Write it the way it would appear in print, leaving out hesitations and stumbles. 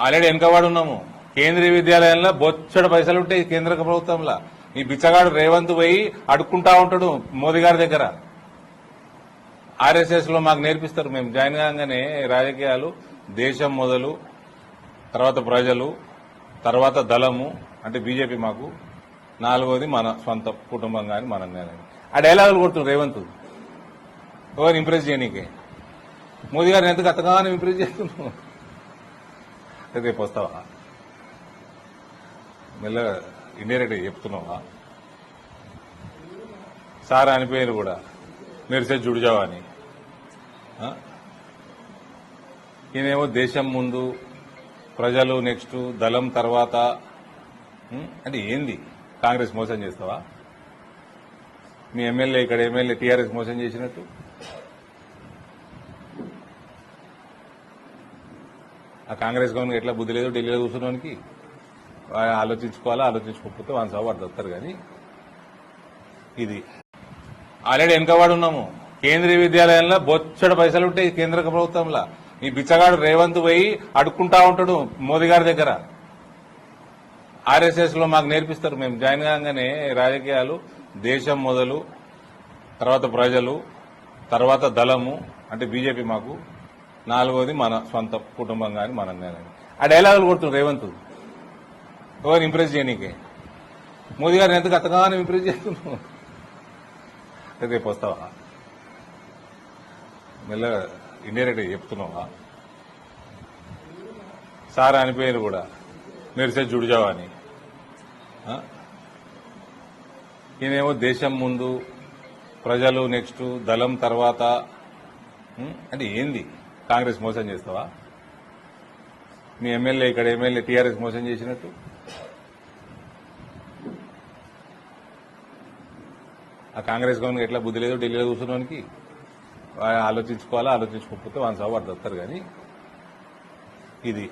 Already వెనకబడి ఉన్నాము. కేంద్రీయ విద్యాలయంలో బొచ్చడు పైసలు ఉంటాయి కేంద్ర ప్రభుత్వంలో. ఈ బిచ్చగాడు రేవంత్ పోయి అడుక్కుంటా ఉంటాడు మోదీ గారి దగ్గర. ఆర్ఎస్ఎస్ లో మాకు నేర్పిస్తారు. మేము జాయిన్ కాగానే రాజకీయాలు దేశం మొదలు, తర్వాత ప్రజలు, తర్వాత దళము అంటే బీజేపీ మాకు, నాలుగోది మన సొంత కుటుంబం కానీ మనం కానీ. ఆ డైలాగులు కొడుతుంది రేవంత్ ఎవరు ఇంప్రెస్ చేయనీకే. మోదీ గారిని ఎందుకు అతగానే ఇంప్రెస్ చేస్తున్నావు? రేపు వస్తావా? మెల్లగా ఇండైరెక్ట్గా చెప్తున్నావా? సార్ అనిపోయారు కూడా మెరిసే జుడిజావా అని. ఈయనేమో దేశం ముందు, ప్రజలు నెక్స్ట్, దళం తర్వాత. అంటే ఏంది? కాంగ్రెస్ మోసం చేస్తావా? మీ ఎమ్మెల్యే ఇక్కడ ఎమ్మెల్యే టీఆర్ఎస్ మోసం చేసినట్టు. ఆ కాంగ్రెస్ గవర్నమెంట్ ఎట్లా బుద్ధి లేదు ఢిల్లీలో కూర్చున్నానికి. ఆలోచించుకోవాలా, ఆలోచించుకోకపోతే వన్ సాగు వాడు వస్తారు. కానీ ఇది ఆల్రెడీ వెనకబడి ఉన్నాము. కేంద్రీయ విద్యాలయంలో బొచ్చడు పైసలు ఉంటాయి కేంద్ర ప్రభుత్వంలో. ఈ బిచ్చగాడు రేవంత్ పోయి అడుక్కుంటా ఉంటాడు మోదీ గారి దగ్గర. ఆర్ఎస్ఎస్ లో మాకు నేర్పిస్తారు. మేము జాయిన్ కాగానే రాజకీయాలు దేశం మొదలు, తర్వాత ప్రజలు, తర్వాత దళము అంటే బీజేపీ మాకు, నాలుగోది మన సొంత కుటుంబం కానీ మనం కానీ. ఆ డైలాగులు కొడుతుంది రేవంత్ ఎవరు ఇంప్రెస్ చేయనీకే. మోదీ గారిని ఎందుకు అతగానే ఇంప్రెస్ చేస్తున్నావు? రేపు వస్తావా? మెల్లగా ఇండైరెక్ట్గా చెప్తున్నావా? సార్ అనిపోయారు కూడా మెరిసే జుడిజావా అని. ఈయనేమో దేశం ముందు, ప్రజలు నెక్స్ట్, దళం తర్వాత. అంటే ఏంది? కాంగ్రెస్ మోసం చేస్తావా? మీ ఎమ్మెల్యే ఇక్కడ ఎమ్మెల్యే టీఆర్ఎస్ మోసం చేసినట్టు. ఆ కాంగ్రెస్ గవర్నమెంట్ ఎట్లా బుద్ధి లేదు ఢిల్లీలో కూర్చున్నానికి. ఆలోచించుకోవాలా, ఆలోచించుకోకపోతే వన్ సాగు వాడు వస్తారు. కానీ ఇది